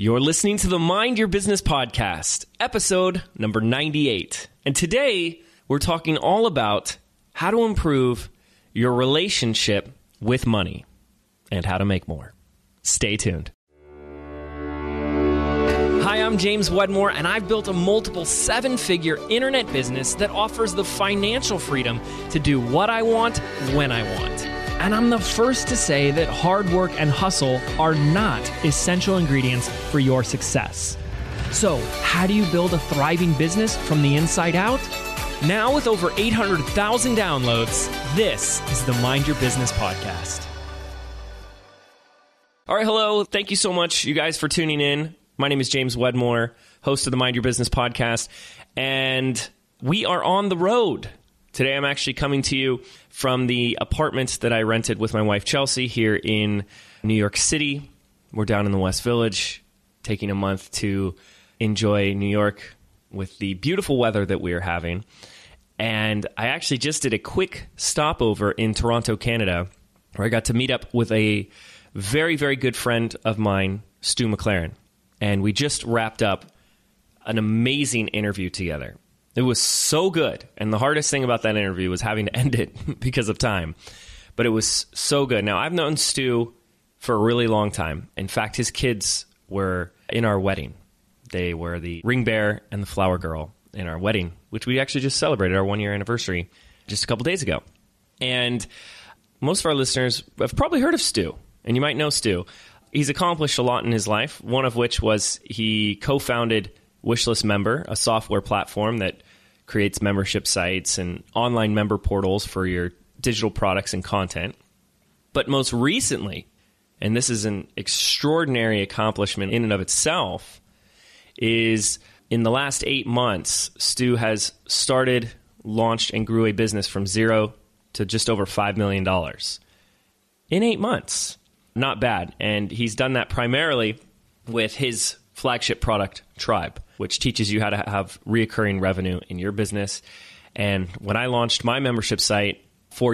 You're listening to the Mind Your Business podcast, episode number 98. And today, we're talking all about how to improve your relationship with money and how to make more. Stay tuned. Hi, I'm James Wedmore, and I've built a multiple seven-figure internet business that offers the financial freedom to do what I want, when I want. And I'm the first to say that hard work and hustle are not essential ingredients for your success. So, how do you build a thriving business from the inside out? Now, with over 800,000 downloads, this is the Mind Your Business podcast. All right, hello. Thank you so much, you guys, for tuning in. My name is James Wedmore, host of the Mind Your Business podcast, and we are on the road. Today, I'm actually coming to you from the apartment that I rented with my wife, Chelsea, here in New York City. We're down in the West Village, taking a month to enjoy New York with the beautiful weather that we are having. And I actually just did a quick stopover in Toronto, Canada, where I got to meet up with a very, very good friend of mine, Stu McLaren. And we just wrapped up an amazing interview together. It was so good. And the hardest thing about that interview was having to end it because of time. But it was so good. Now, I've known Stu for a really long time. In fact, his kids were in our wedding. They were the ring bearer and the flower girl in our wedding, which we actually just celebrated our 1-year anniversary just a couple days ago. And most of our listeners have probably heard of Stu, and you might know Stu. He's accomplished a lot in his life, one of which was he co-founded Wishlist Member, a software platform that creates membership sites and online member portals for your digital products and content. But most recently, and this is an extraordinary accomplishment in and of itself, is in the last 8 months, Stu has started, launched, and grew a business from zero to just over $5 million in 8 months. Not bad. And he's done that primarily with his flagship product, Tribe, which teaches you how to have reoccurring revenue in your business. And when I launched my membership site 4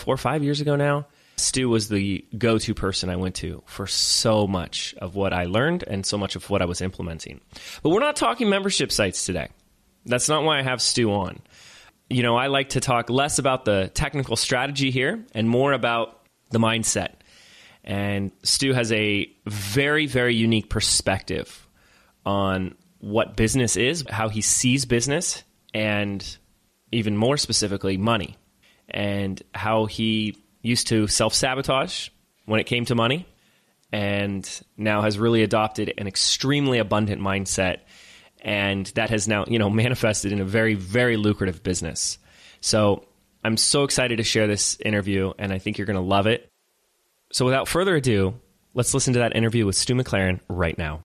or 5 years ago now, Stu was the go-to person I went to for so much of what I learned and so much of what I was implementing. But we're not talking membership sites today. That's not why I have Stu on. You know, I like to talk less about the technical strategy here and more about the mindset. And Stu has a very, very unique perspective on what business is, how he sees business, and even more specifically, money, and how he used to self-sabotage when it came to money, and now has really adopted an extremely abundant mindset, and that has now, manifested in a very, very lucrative business. So I'm so excited to share this interview, and I think you're going to love it. So without further ado, let's listen to that interview with Stu McLaren right now.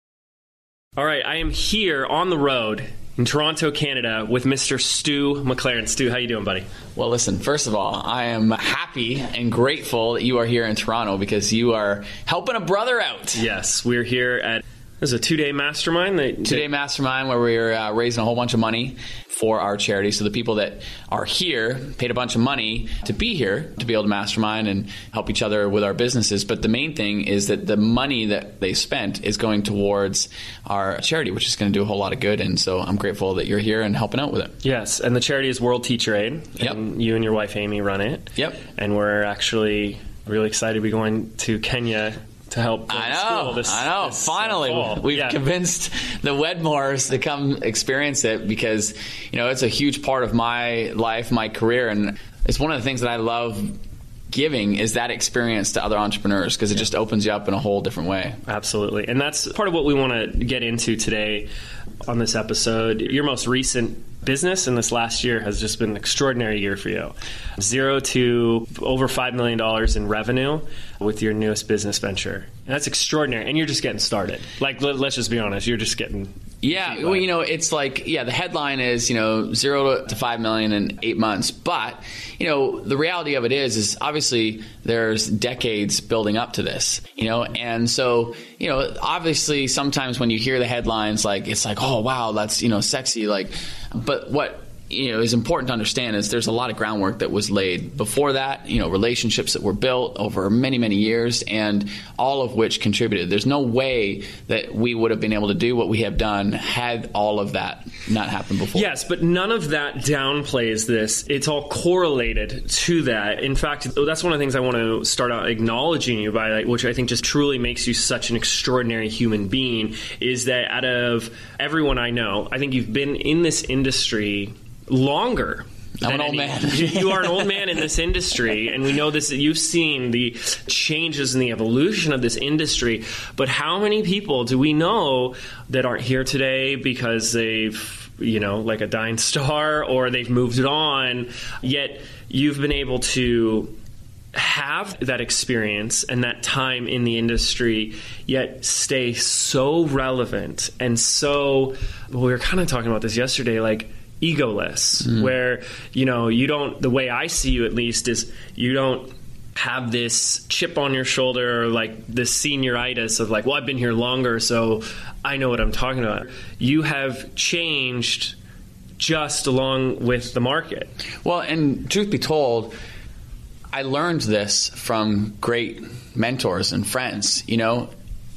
All right, I am here on the road in Toronto, Canada, with Mr. Stu McLaren. Stu, how you doing, buddy? Well, listen, first of all, I am happy and grateful that you are here in Toronto because you are helping a brother out. Yes, we're here at a 2-day mastermind. Two-day mastermind where we're raising a whole bunch of money for our charity. So the people that are here paid a bunch of money to be here, to be able to mastermind and help each other with our businesses. But the main thing is that the money that they spent is going towards our charity, which is going to do a whole lot of good. And so I'm grateful that you're here and helping out with it. Yes, and the charity is World Teacher Aid. Yep. And you and your wife, Amy, run it. Yep. And we're actually really excited to be going to Kenya to help build the school this Finally, fall. We've convinced the Wedmores to come experience it because, it's a huge part of my life, my career. And it's one of the things that I love giving is that experience to other entrepreneurs because it just opens you up in a whole different way. Absolutely. And that's part of what we want to get into today on this episode. Your most recent business in this last year has just been an extraordinary year for you. 0 to over $5 million in revenue with your newest business venture. And that's extraordinary. And you're just getting started. Like, let's just be honest. You're just getting... Yeah, well, it's like, the headline is, 0 to 5 million in 8 months. But, the reality of it is obviously there's decades building up to this, and so, obviously sometimes when you hear the headlines, like, it's like, oh, wow, that's, sexy. Like, but what is important to understand is there's a lot of groundwork that was laid before that, relationships that were built over many, many years, and all of which contributed. There's no way that we would have been able to do what we have done had all of that not happened before. Yes, but none of that downplays this. It's all correlated to that. In fact, that's one of the things I want to start out acknowledging you by, which I think just truly makes you such an extraordinary human being, is that out of everyone I know, I think you've been in this industry longer. I'm an old man. You are an old man in this industry, and we know this. You've seen the changes in the evolution of this industry, but how many people do we know that aren't here today because they've, like a dying star, or they've moved on, yet you've been able to have that experience and that time in the industry, yet stay so relevant and so, we were kind of talking about this yesterday, egoless, where, you don't, the way I see you at least is you don't have this chip on your shoulder, or this senioritis of well, I've been here longer, so I know what I'm talking about. You have changed just along with the market. Well, and truth be told, I learned this from great mentors and friends.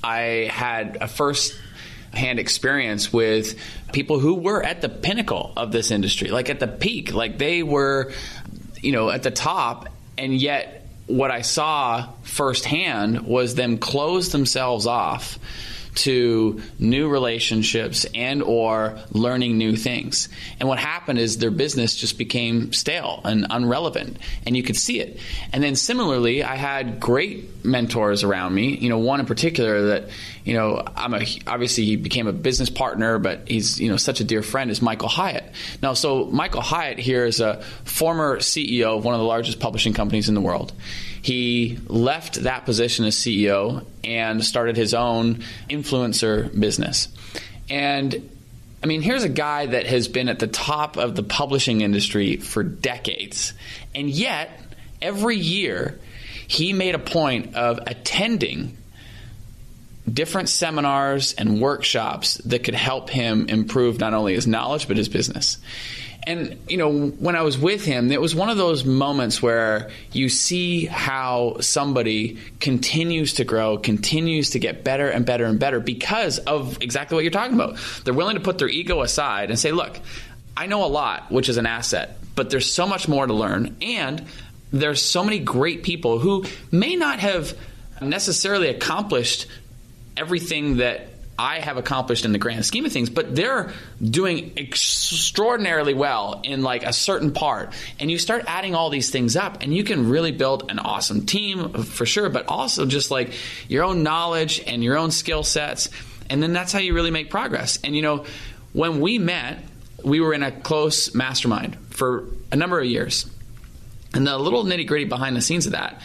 I had a first-hand experience with people who were at the pinnacle of this industry, at the peak. They were, at the top, and yet what I saw firsthand was them close themselves off to new relationships and or learning new things. And what happened is their business just became stale and irrelevant, and you could see it. And then similarly, I had great mentors around me, one in particular that, obviously he became a business partner, but he's, such a dear friend, is Michael Hyatt. Now, so Michael Hyatt here is a former CEO of one of the largest publishing companies in the world. He left that position as CEO and started his own influencer business. And here's a guy that has been at the top of the publishing industry for decades. And yet, every year, he made a point of attending different seminars and workshops that could help him improve not only his knowledge, but his business. And, when I was with him, it was one of those moments where you see how somebody continues to grow, continues to get better and better and better because of exactly what you're talking about. They're willing to put their ego aside and say, look, I know a lot, which is an asset, but there's so much more to learn. And there's so many great people who may not have necessarily accomplished everything that I have accomplished in the grand scheme of things, but they're doing extraordinarily well in a certain part. And you start adding all these things up, and you can really build an awesome team for sure, but also just your own knowledge and your own skill sets. And then that's how you really make progress. And when we met, we were in a close mastermind for a number of years. And the little nitty-gritty behind the scenes of that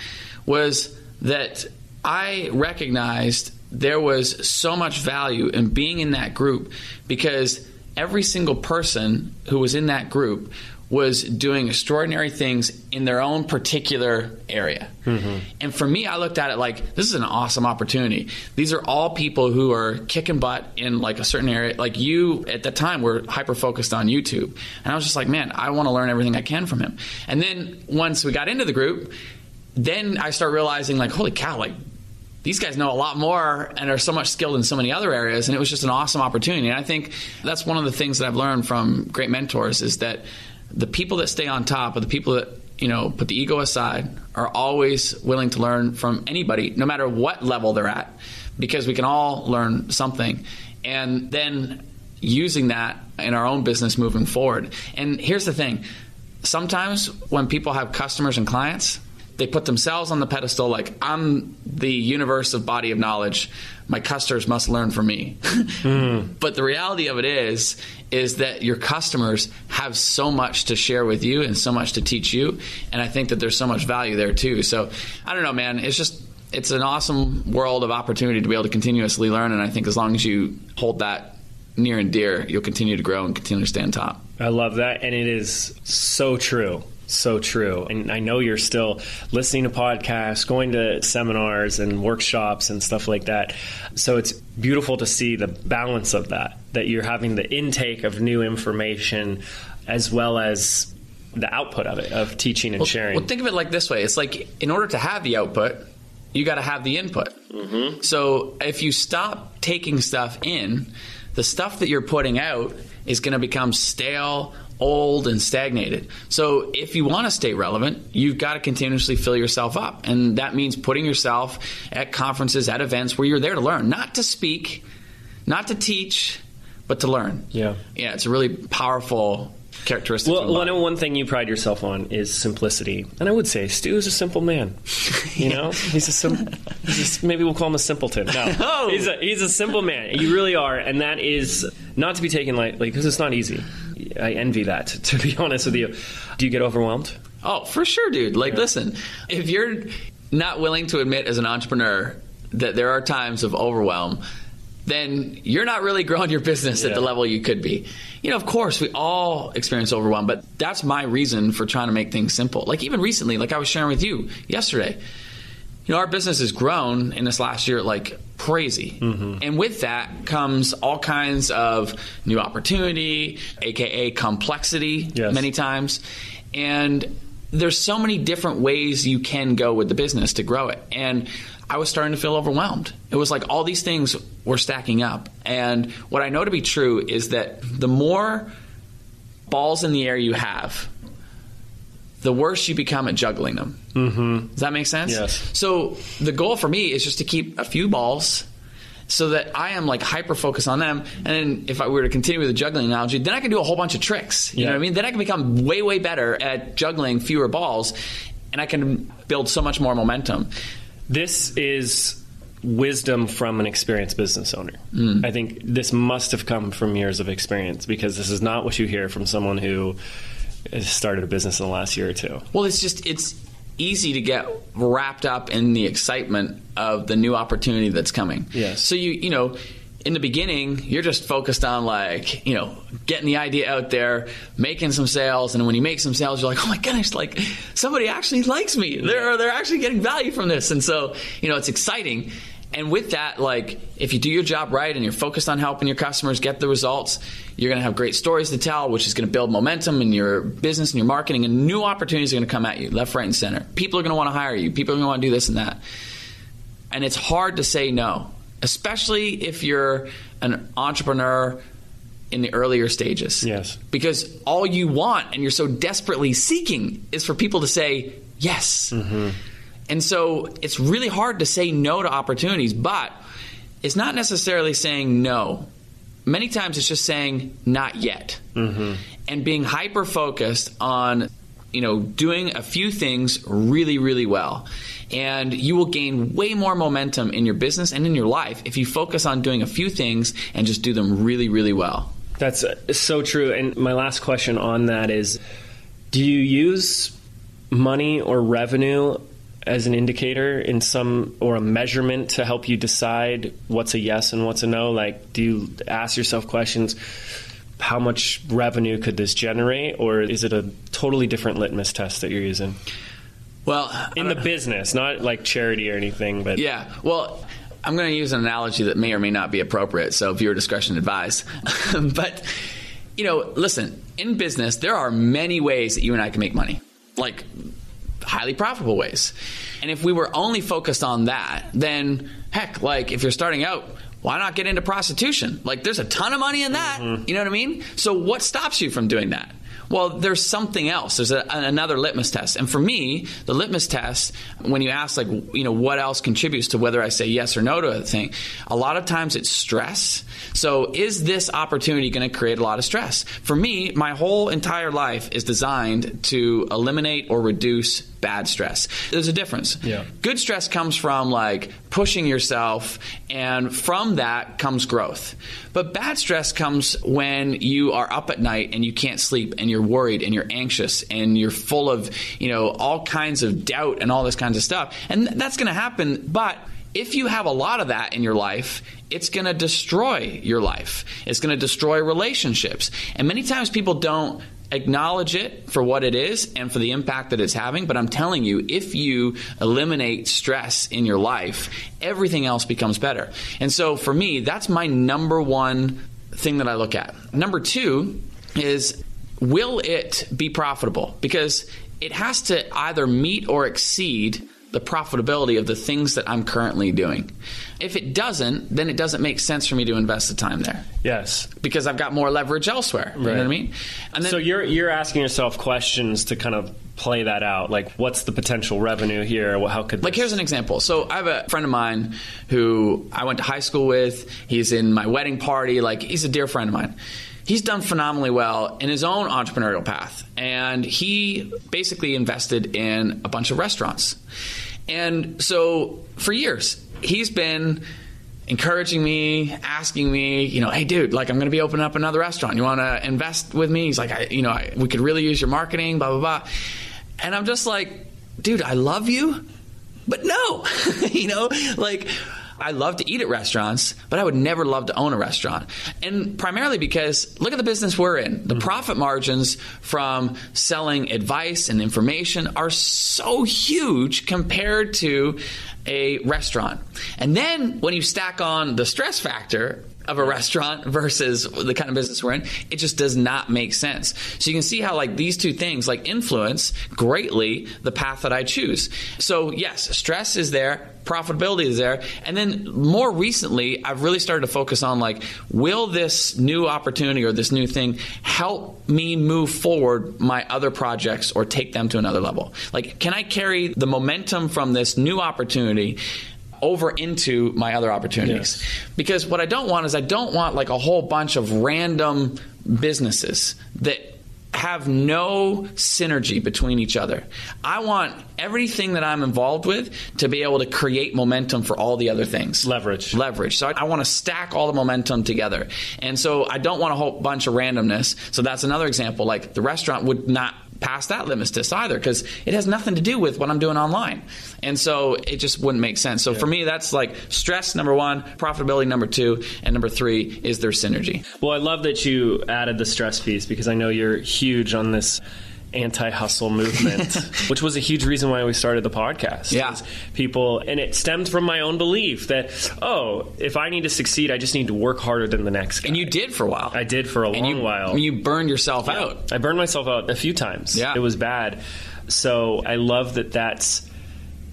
was that I recognized there was so much value in being in that group because every single person who was in that group was doing extraordinary things in their own particular area. Mm-hmm. And for me, I looked at it this is an awesome opportunity. These are all people who are kicking butt in a certain area. You at the time were hyper-focused on YouTube. And I was just man, I want to learn everything I can from him. And then once we got into the group, then I start realizing holy cow, these guys know a lot more and are so much skilled in so many other areas, and it was just an awesome opportunity. And I think that's one of the things that I've learned from great mentors is that the people that stay on top are the people that, put the ego aside, are always willing to learn from anybody, no matter what level they're at, because we can all learn something. And then using that in our own business moving forward. And here's the thing. Sometimes when people have customers and clients, they put themselves on the pedestal I'm the universe of body of knowledge. My customers must learn from me. But the reality of it is that your customers have so much to share with you and so much to teach you. And I think that there's so much value there too. So I don't know, man. It's an awesome world of opportunity to be able to continuously learn. And I think as long as you hold that near and dear, you'll continue to grow and continue to stay on top. I love that. And it is so true. So true. And I know you're still listening to podcasts, going to seminars and workshops and stuff like that. So it's beautiful to see the balance of that you're having the intake of new information as well as the output of it, of teaching and sharing. Well, think of it like this way. It's like, in order to have the output, you got to have the input. Mm-hmm. So if you stop taking stuff in, the stuff that you're putting out is going to become stale, old, and stagnated. So if you want to stay relevant, you've got to continuously fill yourself up. And that means putting yourself at conferences, at events where you're there to learn, not to speak, not to teach, but to learn. Yeah, it's a really powerful characteristic. Well, I know one thing you pride yourself on is simplicity. And I would say Stu is a simple man. You know, maybe we'll call him a simpleton. No, he's a simple man. You really are. And that is not to be taken lightly, because it's not easy. I envy that, to be honest with you. Do you get overwhelmed? Oh, for sure, dude. Listen, if you're not willing to admit as an entrepreneur that there are times of overwhelm, then you're not really growing your business at the level you could be. You know, of course, we all experience overwhelm, but that's my reason for trying to make things simple. Like even recently, like I was sharing with you yesterday, you know, our business has grown in this last year like crazy. Mm-hmm. And with that comes all kinds of new opportunity, aka complexity, many times. And there's so many different ways you can go with the business to grow it. And I was starting to feel overwhelmed. It was like all these things were stacking up. And what I know to be true is that the more balls in the air you have, the worse you become at juggling them. Mm-hmm. Does that make sense? Yes. So the goal for me is just to keep a few balls so that I am like hyper-focused on them. And then if I were to continue with the juggling analogy, then I can do a whole bunch of tricks. You know what I mean? Then I can become way, way better at juggling fewer balls, and I can build so much more momentum. This is wisdom from an experienced business owner. I think this must have come from years of experience, because this is not what you hear from someone who has started a business in the last year or two. Well, it's easy to get wrapped up in the excitement of the new opportunity that's coming. Yes. So you know, in the beginning, you're just focused on like, you know, getting the idea out there, making some sales, and when you make some sales, you're like, oh my goodness, like somebody actually likes me. They're actually getting value from this, and so you know, it's exciting. And with that, like if you do your job right and you're focused on helping your customers get the results, you're going to have great stories to tell, which is going to build momentum in your business and your marketing, and new opportunities are going to come at you left, right, and center. People are going to want to hire you. People are going to want to do this and that. And it's hard to say no, especially if you're an entrepreneur in the earlier stages. Yes. Because all you want and you're so desperately seeking is for people to say yes. Mm-hmm. And so it's really hard to say no to opportunities, but it's not necessarily saying no. Many times it's just saying not yet. Mm-hmm. And being hyper-focused on, you know, doing a few things really, really well. And you will gain way more momentum in your business and in your life if you focus on doing a few things and just do them really, really well. That's so true. And my last question on that is, do you use money or revenue as an indicator in some, or a measurement to help you decide what's a yes and what's a no? Like, do you ask yourself questions, how much revenue could this generate? Or is it a totally different litmus test that you're using? Well, in the business, not like charity or anything, but yeah. Well, I'm going to use an analogy that may or may not be appropriate, so viewer discretion advised. But, you know, listen, in business, there are many ways that you and I can make money, like highly profitable ways. And if we were only focused on that, then heck, like if you're starting out, why not get into prostitution? Like there's a ton of money in that. Mm-hmm. You know what I mean? So what stops you from doing that? Well, there's something else. There's another litmus test. And for me, the litmus test, when you ask, like, you know, what else contributes to whether I say yes or no to a thing, a lot of times it's stress. So is this opportunity going to create a lot of stress? For me, my whole entire life is designed to eliminate or reduce bad stress. There's a difference. Yeah. Good stress comes from like pushing yourself, and from that comes growth. But bad stress comes when you are up at night and you can't sleep and you're worried and you're anxious and you're full of, you know, all kinds of doubt and all this kinds of stuff. And that's going to happen. But if you have a lot of that in your life, it's going to destroy your life. It's going to destroy relationships. And many times people don't acknowledge it for what it is and for the impact that it's having. But I'm telling you, if you eliminate stress in your life, everything else becomes better. And so for me, that's my number one thing that I look at. Number two is will it be profitable? Because it has to either meet or exceed the profitability of the things that I'm currently doing. If it doesn't, then it doesn't make sense for me to invest the time there. Yes. Because I've got more leverage elsewhere. You know what I mean? And then, so you're asking yourself questions to kind of play that out. Like, what's the potential revenue here? How could like, here's an example. So I have a friend of mine who I went to high school with. He's in my wedding party. Like, he's a dear friend of mine. He's done phenomenally well in his own entrepreneurial path. And he basically invested in a bunch of restaurants. And so for years, he's been encouraging me, asking me, hey, dude, like, I'm going to be opening up another restaurant. You want to invest with me? He's like, we could really use your marketing, blah, blah, blah. And I'm just like, dude, I love you, but no, like, I love to eat at restaurants, but I would never love to own a restaurant. And primarily because look at the business we're in. The profit margins from selling advice and information are so huge compared to a restaurant. And then when you stack on the stress factor of a restaurant versus the kind of business we're in, it just does not make sense. So you can see how like these two things like influence greatly the path that I choose. So yes, stress is there, profitability is there, and then more recently I've really started to focus on like, will this new opportunity or this new thing help me move forward my other projects or take them to another level? Like, can I carry the momentum from this new opportunity over into my other opportunities? Yes. Because what I don't want is I don't want like a whole bunch of random businesses that have no synergy between each other. I want everything that I'm involved with to be able to create momentum for all the other things. Leverage. So I want to stack all the momentum together. And so I don't want a whole bunch of randomness. So that's another example. Like the restaurant would not pass that litmus test either because it has nothing to do with what I'm doing online. And so it just wouldn't make sense. So for me, that's like stress, number one, profitability, number two, and number three is their synergy. Well, I love that you added the stress piece because I know you're huge on this anti-hustle movement, which was a huge reason why we started the podcast. Yeah. People, and it stemmed from my own belief that, if I need to succeed, I just need to work harder than the next guy. And you did for a while. I did for a long while. You burned yourself out. I burned myself out a few times. Yeah. It was bad. So I love that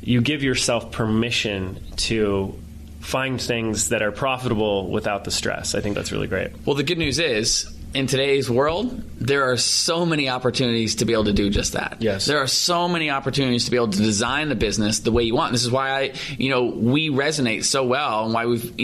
you give yourself permission to find things that are profitable without the stress. I think that's really great. Well, the good news is, in today's world, there are so many opportunities to be able to do just that. Yes. There are so many opportunities to be able to design the business the way you want. This is why we resonate so well and why we've,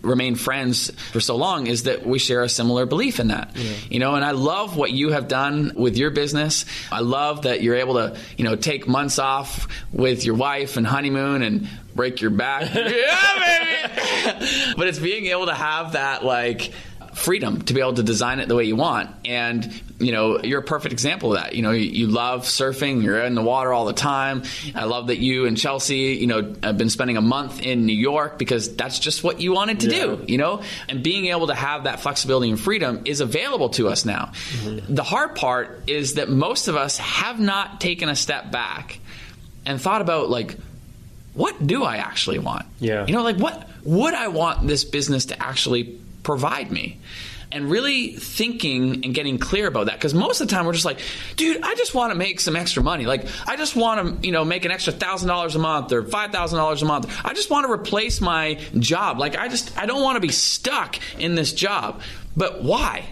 remained friends for so long is that we share a similar belief in that. Yeah. And I love what you have done with your business. I love that you're able to, take months off with your wife and honeymoon and break your back. Yeah, baby! But it's being able to have that, like, freedom to be able to design it the way you want. And, you're a perfect example of that. You love surfing. You're in the water all the time. I love that you and Chelsea, have been spending a month in New York because that's just what you wanted to do, and being able to have that flexibility and freedom is available to us now. Mm-hmm. The hard part is that most of us have not taken a step back and thought about like, what do I actually want? Yeah. Like what would I want this business to actually provide me? And really thinking and getting clear about that. Because most of the time we're just like, dude, I just want to make some extra money. Like, I just want to, make an extra $1,000 a month or $5,000 a month. I just want to replace my job. Like, I don't want to be stuck in this job. But why?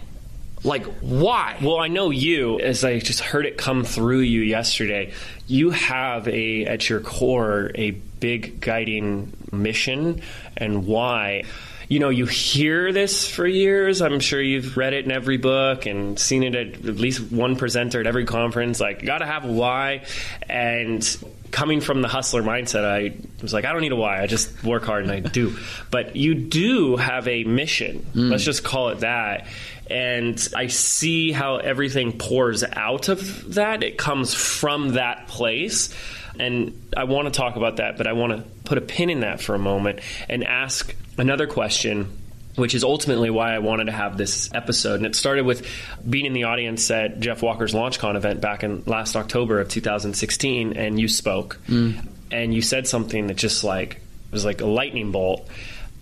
Like, why? Well, I know you, as I just heard it come through you yesterday, you have at your core, a big guiding mission and why. You hear this for years. I'm sure you've read it in every book and seen it at least one presenter at every conference. Like, you got to have a why. And coming from the hustler mindset, I was like, I don't need a why. I just work hard and I do. But you do have a mission. Let's just call it that. And I see how everything pours out of that. It comes from that place. And I want to talk about that, but I want to put a pin in that for a moment and ask another question, which is ultimately why I wanted to have this episode. And it started with being in the audience at Jeff Walker's LaunchCon event back in last October of 2016, and you spoke. And you said something that just was like a lightning bolt.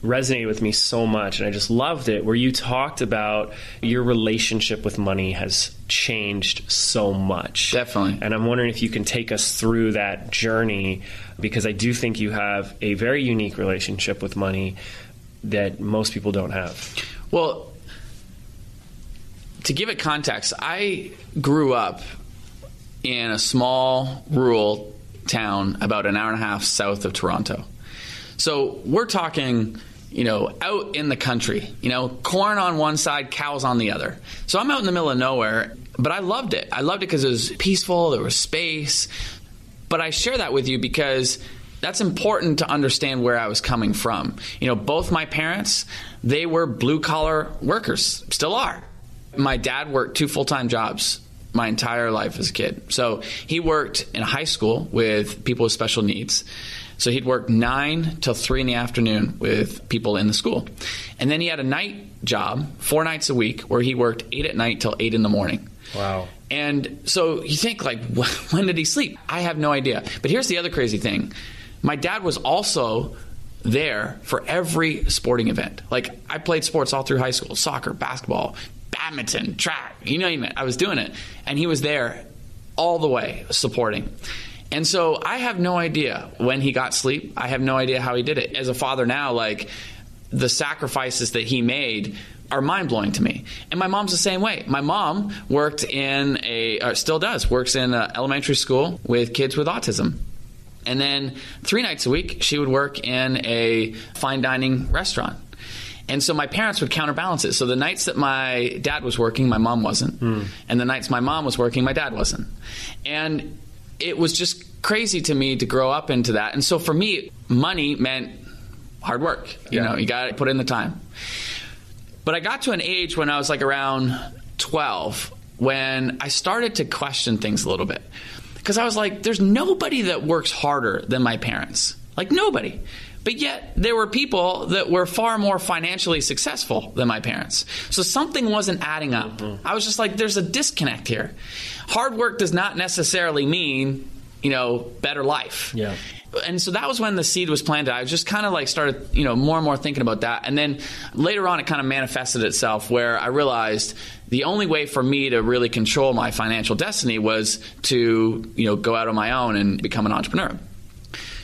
resonated with me so much, and I just loved it, where you talked about your relationship with money has changed so much. Definitely. And I'm wondering if you can take us through that journey, because I do think you have a very unique relationship with money that most people don't have. Well, to give it context, I grew up in a small rural town about an hour and a half south of Toronto. So we're talking, out in the country, corn on one side, cows on the other. So I'm out in the middle of nowhere, but I loved it. I loved it because it was peaceful, there was space. But I share that with you because that's important to understand where I was coming from. Both my parents, they were blue-collar workers, still are. My dad worked 2 full-time jobs my entire life as a kid. So he worked in high school with people with special needs. So he'd work 9 till 3 in the afternoon with people in the school. And then he had a night job 4 nights a week where he worked 8 at night till 8 in the morning. Wow. And so you think, when did he sleep? I have no idea. But here's the other crazy thing. My dad was also there for every sporting event. I played sports all through high school: soccer, basketball, badminton, track, you name it. I was doing it. And he was there all the way supporting. And so I have no idea when he got sleep. I have no idea how he did it. As a father now, the sacrifices that he made are mind-blowing to me. And my mom's the same way. My mom worked still does, works in an elementary school with kids with autism. And then 3 nights a week, she would work in a fine dining restaurant. And so my parents would counterbalance it. So the nights that my dad was working, my mom wasn't. And the nights my mom was working, my dad wasn't. And it was just crazy to me to grow up into that. And so for me, money meant hard work. You got to put in the time. But I got to an age when I was around 12 when I started to question things a little bit. Because I was there's nobody that works harder than my parents. Nobody. But yet there were people that were far more financially successful than my parents. So something wasn't adding up. Mm-hmm. I was just there's a disconnect here. Hard work does not necessarily mean, better life. Yeah. And so that was when the seed was planted. I just kind of started, more and more thinking about that. And then later on, it kind of manifested itself where I realized the only way for me to really control my financial destiny was to, go out on my own and become an entrepreneur.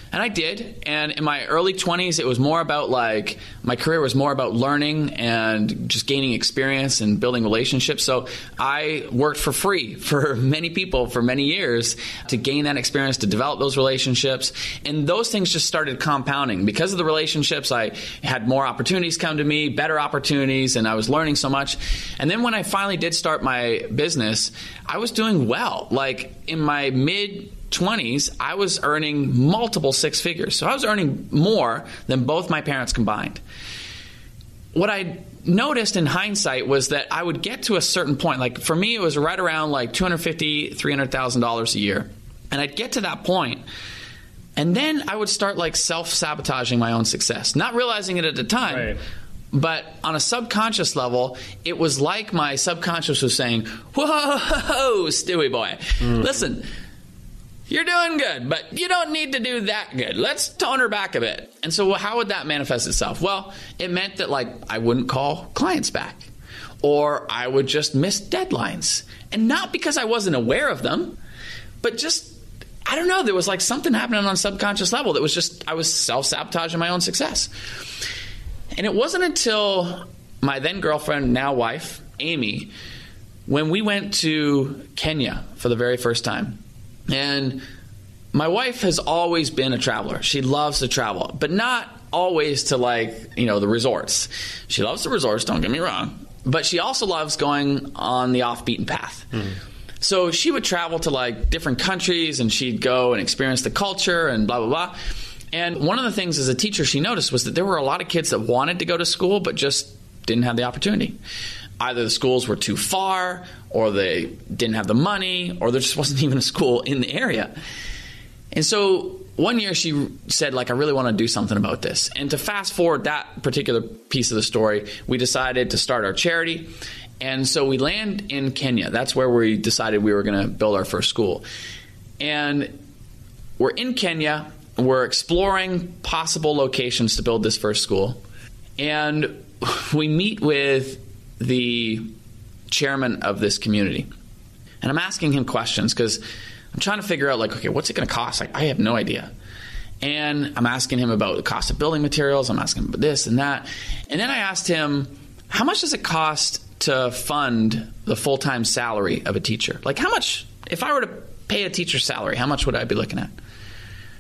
And I did. And in my early 20s, it was more about my career was more about learning and just gaining experience and building relationships. So I worked for free for many people for many years to gain that experience, to develop those relationships. And those things just started compounding. Because of the relationships, I had more opportunities come to me, better opportunities, and I was learning so much. And then when I finally did start my business, I was doing well. In my mid-20s, I was earning multiple 6 figures. So I was earning more than both my parents combined. What I noticed in hindsight was that I would get to a certain point. For me, it was right around $250,000, $300,000 a year. And I'd get to that point, and then I would start self-sabotaging my own success, not realizing it at the time. Right. But on a subconscious level, it was my subconscious was saying, "Whoa, Stewie boy, listen, you're doing good, but you don't need to do that good. Let's tone her back a bit." And so how would that manifest itself? Well, it meant that I wouldn't call clients back, or I would just miss deadlines. And not because I wasn't aware of them, but just, I don't know, there was something happening on a subconscious level that was just, I was self-sabotaging my own success. And it wasn't until my then girlfriend, now wife, Amy, when we went to Kenya for the very first time. And my wife has always been a traveler. She loves to travel, but not always to the resorts. She loves the resorts, don't get me wrong, but she also loves going on the off-beaten path. So she would travel to different countries, and she'd go and experience the culture and blah, blah, blah. And one of the things as a teacher she noticed was that there were a lot of kids that wanted to go to school but just didn't have the opportunity. Either the schools were too far, or they didn't have the money, or there just wasn't even a school in the area. And so one year she said, I really want to do something about this. And to fast forward that particular piece of the story, we decided to start our charity. And so we land in Kenya. That's where we decided we were going to build our first school. And we're in Kenya. We're exploring possible locations to build this first school. And we meet with the chairman of this community. And I'm asking him questions because I'm trying to figure out, like, okay, what's it going to cost? Like, I have no idea. And I'm asking him about the cost of building materials. I'm asking him about this and that. And then I asked him, how much does it cost to fund the full-time salary of a teacher? Like, how much, if I were to pay a teacher's salary, how much would I be looking at?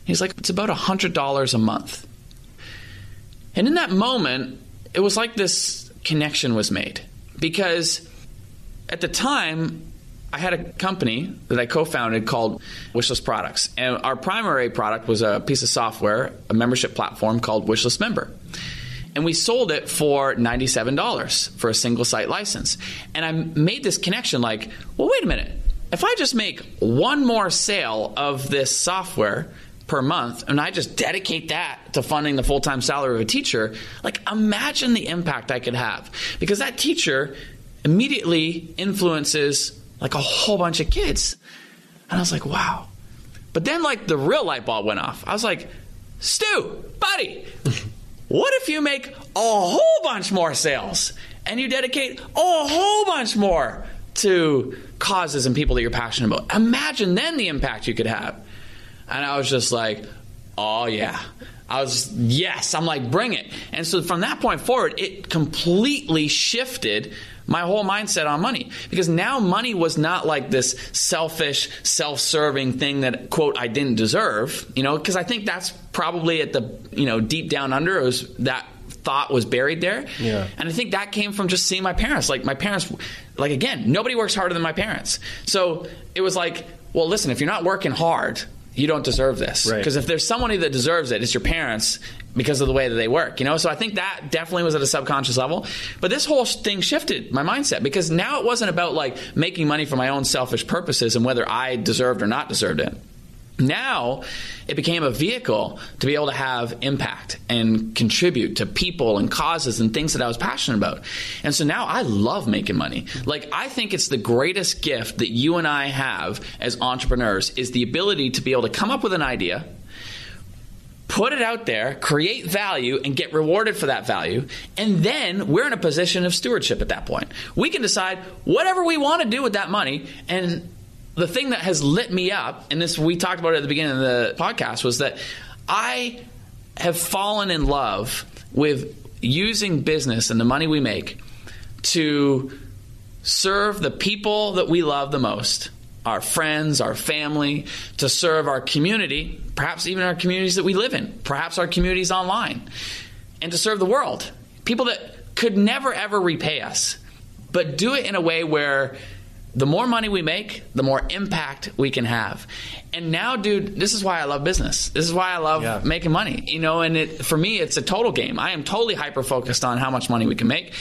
He's like, it's about $100 a month. And in that moment, it was like this connection was made. Because at the time, I had a company that I co-founded called Wishlist Products. And our primary product was a piece of software, a membership platform called Wishlist Member. And we sold it for $97 for a single site license. And I made this connection like, well, wait a minute. If I just make one more sale of this software per month, and I just dedicate that to funding the full-time salary of a teacher, like, imagine the impact I could have. Because that teacher immediately influences like a whole bunch of kids. And I was like, wow. But then, like, the real light bulb went off. I was like, Stu, buddy, what if you make a whole bunch more sales and you dedicate a whole bunch more to causes and people that you're passionate about? Imagine then the impact you could have. And I was just like, oh yeah. I'm like, bring it. And so from that point forward, it completely shifted my whole mindset on money. Because now money was not like this selfish, self-serving thing that, quote, I didn't deserve, because I think that's probably at the, deep down under, it was that thought was buried there. Yeah. And I think that came from just seeing my parents. Like, my parents, like, again, nobody works harder than my parents. So it was like, well, listen, if you're not working hard, you don't deserve this. Because if there's somebody that deserves it, it's your parents because of the way that they work. So I think that definitely was at a subconscious level. But this whole thing shifted my mindset, because now it wasn't about like making money for my own selfish purposes and whether I deserved or not deserved it. Now it became a vehicle to be able to have impact and contribute to people and causes and things that I was passionate about. And so now I love making money. Like, I think it's the greatest gift that you and I have as entrepreneurs is the ability to be able to come up with an idea, put it out there, create value, and get rewarded for that value. And then we're in a position of stewardship at that point. We can decide whatever we want to do with that money. And the thing that has lit me up, and this we talked about it at the beginning of the podcast, was that I have fallen in love with using business and the money we make to serve the people that we love the most, our friends, our family, to serve our community, perhaps even our communities that we live in, perhaps our communities online, and to serve the world. People that could never, ever repay us, but do it in a way where the more money we make, the more impact we can have. And now, dude, this is why I love business. This is why I love making money. And for me, it's a total game. I am totally hyper-focused on how much money we can make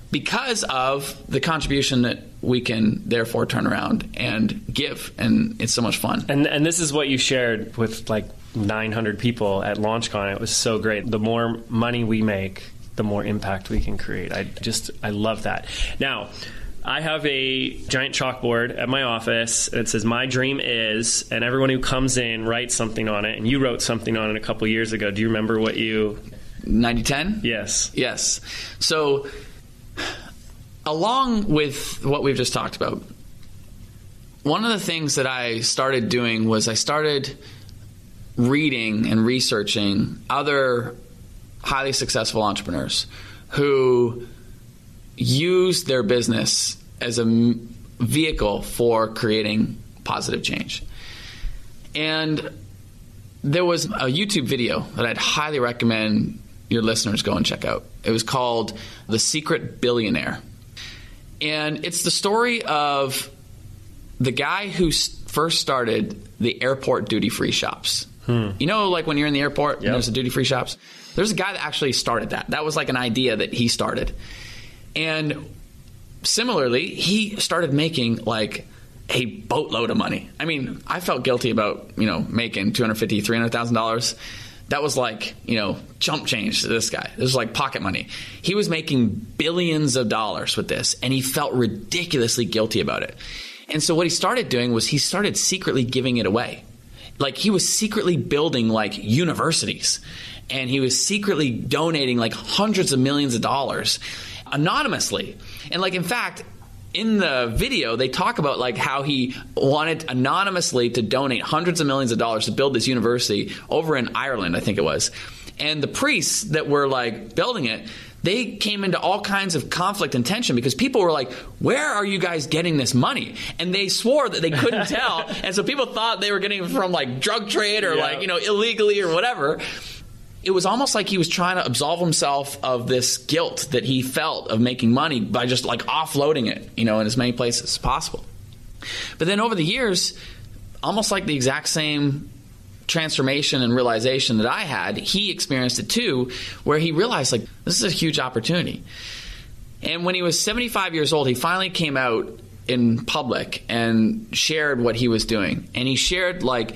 because of the contribution that we can therefore turn around and give. And it's so much fun. And this is what you shared with like 900 people at LaunchCon. It was so great. The more money we make, the more impact we can create. I love that. Now, I have a giant chalkboard at my office. It says, my dream is, and everyone who comes in writes something on it. And you wrote something on it a couple years ago. Do you remember what you... 90-10? Yes. So, along with what we've just talked about, one of the things that I started doing was I started reading and researching other highly successful entrepreneurs who use their business as a vehicle for creating positive change. And there was a YouTube video that I'd highly recommend your listeners go and check out. It was called The Secret Billionaire. And it's the story of the guy who first started the airport duty-free shops. Like when you're in the airport and there's the duty-free shops? There's a guy that actually started that. That was like an idea that he started. And similarly, he started making like a boatload of money. I mean, I felt guilty about, making $250,000, $300,000. That was like, chump change to this guy. This was like pocket money. He was making billions of dollars with this, and he felt ridiculously guilty about it. And so what he started doing was he started secretly giving it away. Like, he was secretly building like universities and he was secretly donating like hundreds of millions of dollars anonymously. And like, in fact, in the video, they talk about like how he wanted anonymously to donate hundreds of millions of dollars to build this university over in Ireland, I think it was. And the priests that were like building it, they came into all kinds of conflict and tension because people were like, where are you guys getting this money? And they swore that they couldn't tell. And so people thought they were getting it from like drug trade or like, illegally or whatever. It was almost like he was trying to absolve himself of this guilt that he felt of making money by just like offloading it, in as many places as possible. But then over the years, almost like the exact same transformation and realization that I had, he experienced it too, where he realized like, this is a huge opportunity. And when he was 75 years old, he finally came out in public and shared what he was doing. And he shared like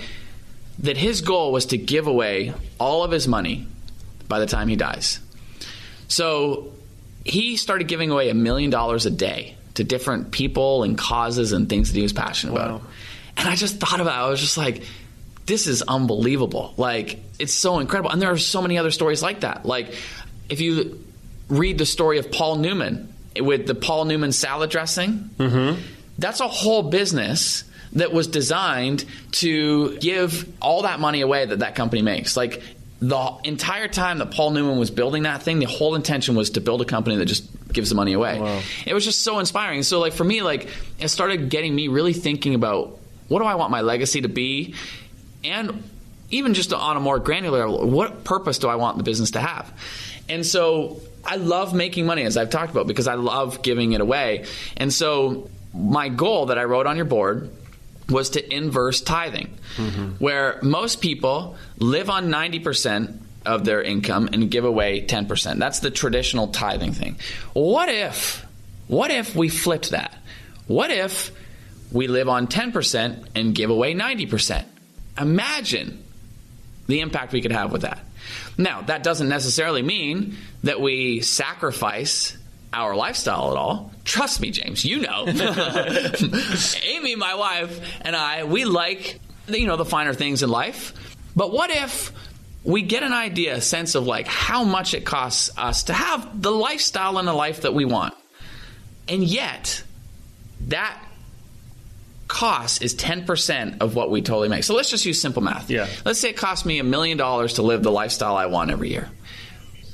that his goal was to give away all of his money by the time he dies. So he started giving away $1 million a day to different people and causes and things that he was passionate about. And I just thought about it. I was just like, this is unbelievable. Like, it's so incredible. And there are so many other stories like that. Like, if you read the story of Paul Newman with the Paul Newman salad dressing, that's a whole business that was designed to give all that money away that company makes. Like, the entire time that Paul Newman was building that thing, the whole intention was to build a company that just gives the money away. Wow. It was just so inspiring. So, like, for me, like, it started getting me really thinking about, what do I want my legacy to be? And even just on a more granular level, what purpose do I want the business to have? And so I love making money, as I've talked about, because I love giving it away. And so my goal that I wrote on your board was to inverse tithing, where most people live on 90% of their income and give away 10%. That's the traditional tithing thing. What if we flipped that? What if we live on 10% and give away 90%? Imagine the impact we could have with that. Now, that doesn't necessarily mean that we sacrifice our lifestyle at all. Trust me, James, you know. Amy, my wife, and I, we like, the finer things in life. But what if we get an idea, a sense of like how much it costs us to have the lifestyle and the life that we want, and yet that cost is 10% of what we totally make. So let's just use simple math. Yeah. Let's say it costs me $1 million to live the lifestyle I want every year.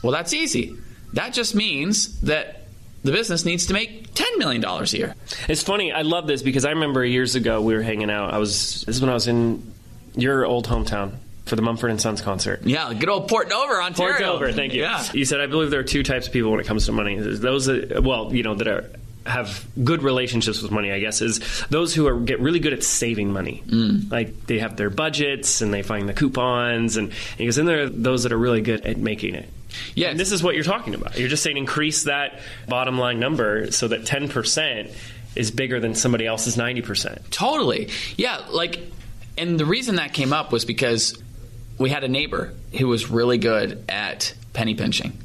Well, that's easy. That just means that the business needs to make $10 million a year. It's funny. I love this because I remember years ago we were hanging out. This is when I was in your old hometown for the Mumford & Sons concert. Yeah, good old Port Dover, Ontario. Port Dover, thank you. Yeah. You said, I believe there are two types of people when it comes to money. There's those that, that have good relationships with money, I guess, is those who get really good at saving money. Like, they have their budgets and they find the coupons. And he goes, and there are those that are really good at making it. Yeah, and this is what you're talking about. You're just saying increase that bottom line number so that 10% is bigger than somebody else's 90%. Totally. Yeah, and the reason that came up was because we had a neighbor who was really good at penny pinching.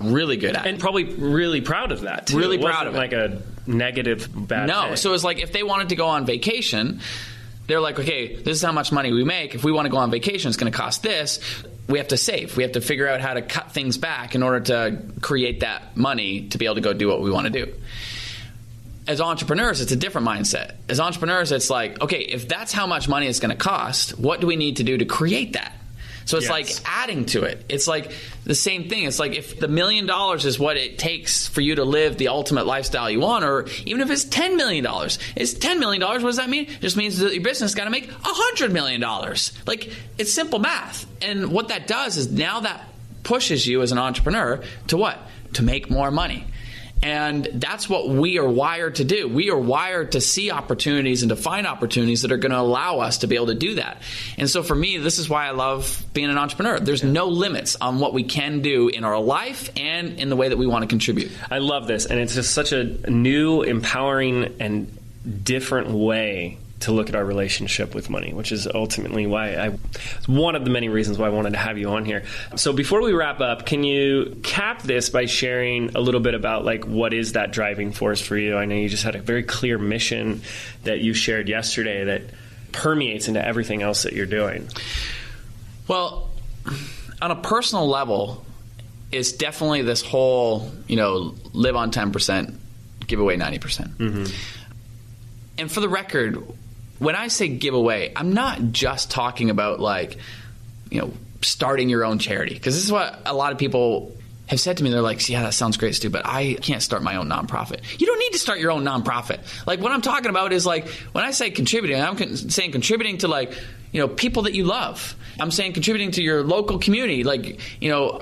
Really good at it. And probably really proud of that, too. Really proud of it. Like a negative bad No, thing. So it was like if they wanted to go on vacation, they're like, okay, this is how much money we make. If we want to go on vacation, it's going to cost this. We have to save. We have to figure out how to cut things back in order to create that money to be able to go do what we want to do. As entrepreneurs, it's a different mindset. As entrepreneurs, it's like, okay, if that's how much money it's going to cost, what do we need to do to create that? So it's like adding to it. It's like the same thing. It's like if the $1 million is what it takes for you to live the ultimate lifestyle you want, or even if it's $10 million. It's $10 million. What does that mean? It just means that your business got to make $100 million. Like, it's simple math. And what that does is now that pushes you as an entrepreneur to what? To make more money. And that's what we are wired to do. We are wired to see opportunities and to find opportunities that are going to allow us to be able to do that. And so for me, this is why I love being an entrepreneur. There's no limits on what we can do in our life and in the way that we want to contribute. I love this. And it's just such a new, empowering, and different way to look at our relationship with money, which is ultimately why one of the many reasons why I wanted to have you on here. So before we wrap up, can you cap this by sharing a little bit about what is that driving force for you? I know you just had a very clear mission that you shared yesterday that permeates into everything else that you're doing. Well, On a personal level, it's definitely this whole, live on 10%, give away 90%. Mm-hmm. And for the record, when I say give away, I'm not just talking about starting your own charity. Because this is what a lot of people have said to me. They're like, yeah, that sounds great, Stu, but I can't start my own nonprofit. You don't need to start your own nonprofit. Like, what I'm talking about is when I say contributing, I'm saying contributing to people that you love. I'm saying contributing to your local community.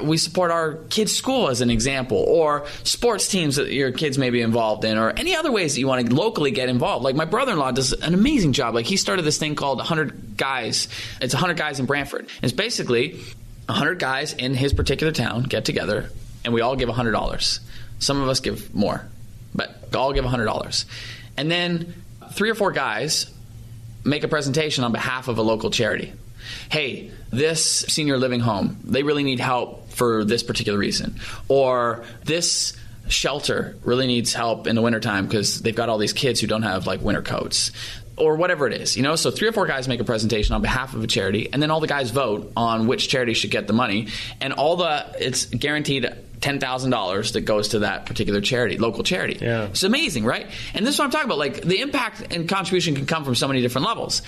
We support our kids' school as an example, or sports teams that your kids may be involved in, or any other ways that you want to locally get involved. Like, my brother-in-law does an amazing job. Like, he started this thing called 100 Guys. It's 100 Guys in Brantford. It's basically 100 guys in his particular town get together, and we all give $100. Some of us give more, but all give $100. And then 3 or 4 guys make a presentation on behalf of a local charity. Hey, this senior living home, they really need help for this particular reason. Or this shelter really needs help in the wintertime because they've got all these kids who don't have winter coats. Or whatever it is, So 3 or 4 guys make a presentation on behalf of a charity, and then all the guys vote on which charity should get the money, and it's guaranteed $10,000 that goes to that particular charity, local charity. Yeah. It's amazing, right? And this is what I'm talking about. The impact and contribution can come from so many different levels.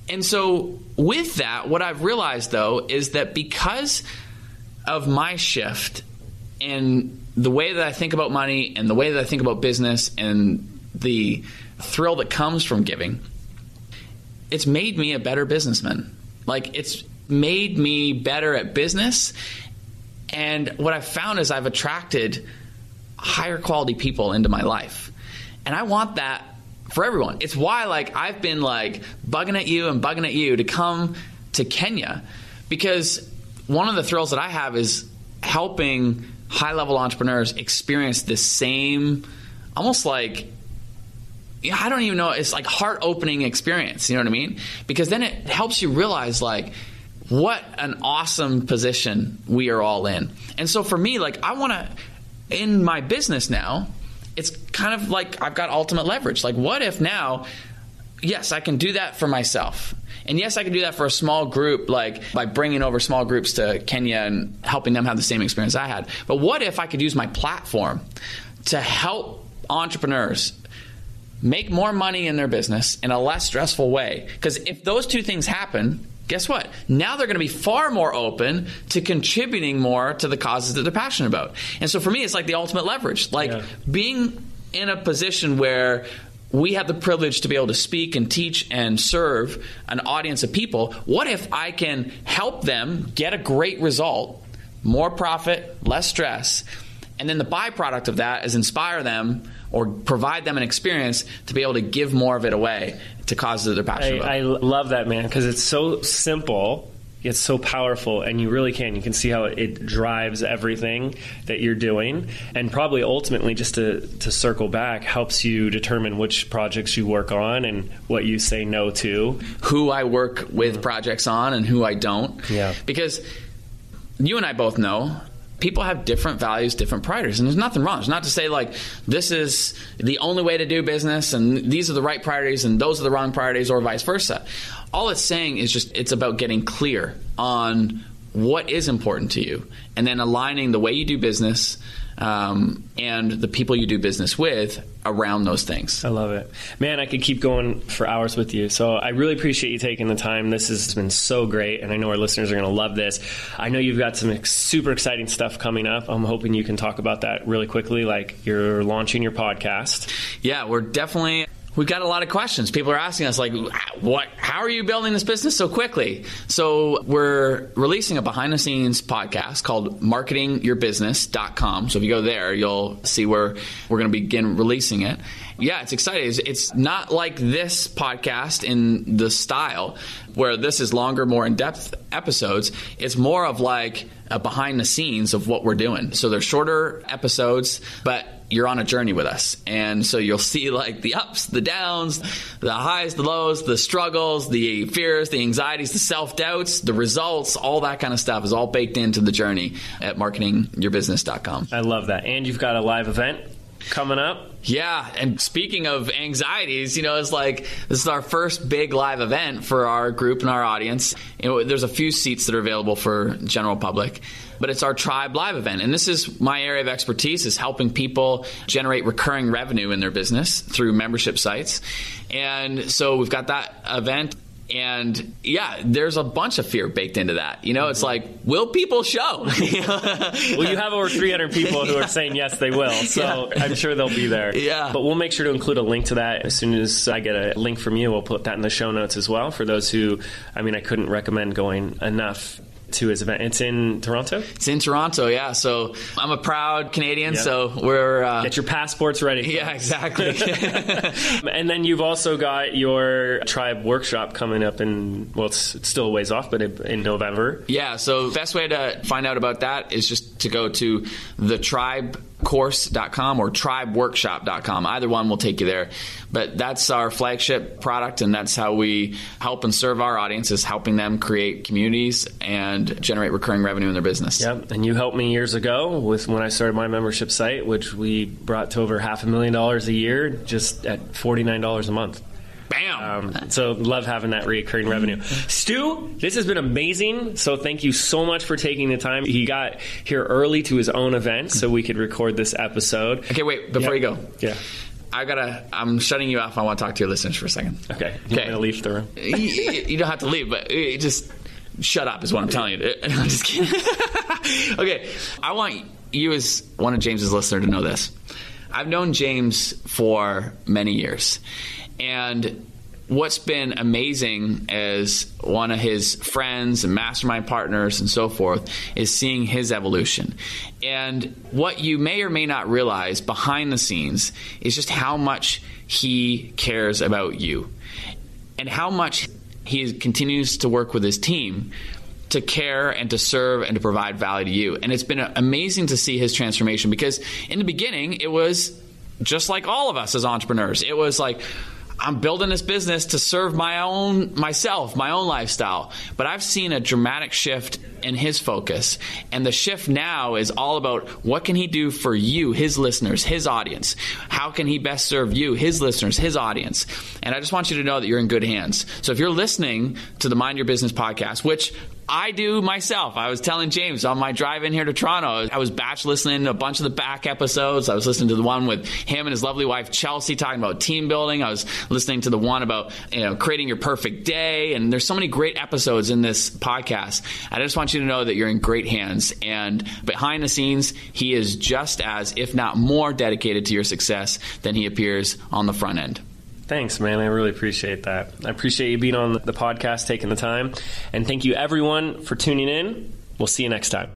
And so with that, what I've realized, though, is that because of my shift and the way that I think about money and the way that I think about business and the thrill that comes from giving, it's made me a better businessman. It's made me better at business. And what I've found is I've attracted higher quality people into my life. And I want that for everyone. It's why I've been bugging at you to come to Kenya, because one of the thrills that I have is helping high-level entrepreneurs experience this same, almost I don't even know, it's heart-opening experience, you know what I mean? Because then it helps you realize what an awesome position we are all in. And so for me, I want to, in my business now, it's kind of I've got ultimate leverage. What if now, yes, I can do that for myself. And yes, I can do that for a small group, by bringing over small groups to Kenya and helping them have the same experience I had. But what if I could use my platform to help entrepreneurs make more money in their business in a less stressful way? Because if those two things happen, guess what? Now they're going to be far more open to contributing more to the causes that they're passionate about. And so for me, it's the ultimate leverage. Being in a position where we have the privilege to be able to speak and teach and serve an audience of people. What if I can help them get a great result, more profit, less stress, and then the byproduct of that is inspire them or provide them an experience to be able to give more of it away to causes that they're passionate about. I love that, man, because it's so simple, it's so powerful, and you really can. You can see how it drives everything that you're doing, and probably ultimately, just to circle back, helps you determine which projects you work on and what you say no to. Who I work with projects on and who I don't. Yeah. Because you and I both know people have different values, different priorities, and there's nothing wrong. It's not to say this is the only way to do business and these are the right priorities and those are the wrong priorities, or vice versa. All it's saying is it's about getting clear on what is important to you and then aligning the way you do business and the people you do business with around those things. I love it. Man, I could keep going for hours with you. So I really appreciate you taking the time. This has been so great, and I know our listeners are going to love this. I know you've got some super exciting stuff coming up. I'm hoping you can talk about that really quickly, you're launching your podcast. Yeah, we've got a lot of questions. People are asking us how are you building this business so quickly? So we're releasing a behind the scenes podcast called marketingyourbusiness.com. So if you go there, you'll see where we're going to begin releasing it. Yeah, it's exciting. It's not like this podcast in the style where this is longer, more in-depth episodes. It's more of a behind the scenes of what we're doing. So they're shorter episodes, but you're on a journey with us. And so you'll see the ups, the downs, the highs, the lows, the struggles, the fears, the anxieties, the self-doubts, the results, all that kind of stuff is all baked into the journey at marketingyourbusiness.com. I love that. And you've got a live event? coming up. Yeah, and speaking of anxieties, it's like this is our first big live event for our group and our audience. There's a few seats that are available for general public, but it's our Tribe Live event. And this is my area of expertise, is helping people generate recurring revenue in their business through membership sites. And so we've got that event. And yeah, there's a bunch of fear baked into that. It's like, will people show? Well, you have over 300 people who are saying yes, they will. So I'm sure they'll be there. Yeah. But we'll make sure to include a link to that. As soon as I get a link from you, we'll put that in the show notes as well for those who, I couldn't recommend going enough to his event. It's in Toronto? It's in Toronto, yeah. So I'm a proud Canadian, so we're... Get your passports ready. Yeah, exactly. And then you've also got your Tribe workshop coming up it's still a ways off, but in November. Yeah, so the best way to find out about that is just to go to thetribecourse.com or tribeworkshop.com. Either one will take you there. But that's our flagship product, and that's how we help and serve our audience, is helping them create communities and generate recurring revenue in their business. Yep, and you helped me years ago when I started my membership site, which we brought to over $500,000 a year just at $49 a month. Bam! So love having that recurring revenue. Stu, this has been amazing. So thank you so much for taking the time. He got here early to his own event so we could record this episode. Okay, wait, before you go. Yeah. I'm shutting you off. I want to talk to your listeners for a second. Okay. You want me to leave the room? You don't have to leave, but just shut up is what I'm telling you. I'm just kidding. Okay. I want you, as one of James's listeners, to know this. I've known James for many years. And what's been amazing as one of his friends and mastermind partners and so forth is seeing his evolution. And what you may or may not realize behind the scenes is just how much he cares about you and how much he continues to work with his team to care and to serve and to provide value to you. And it's been amazing to see his transformation, because in the beginning, it was just like all of us as entrepreneurs. It was like, I'm building this business to serve my own lifestyle. But I've seen a dramatic shift in his focus. And the shift now is all about what can he do for you, his listeners, his audience? How can he best serve you, his listeners, his audience? And I just want you to know that you're in good hands. So if you're listening to the Mind Your Business podcast, which I do myself. I was telling James on my drive in here to Toronto, I was batch listening to a bunch of the back episodes. I was listening to the one with him and his lovely wife, Chelsea, talking about team building. I was listening to the one about creating your perfect day. And there's so many great episodes in this podcast. I just want you to know that you're in great hands. And behind the scenes, he is just as, if not more, dedicated to your success than he appears on the front end. Thanks, man. I really appreciate that. I appreciate you being on the podcast, taking the time. And thank you, everyone, for tuning in. We'll see you next time.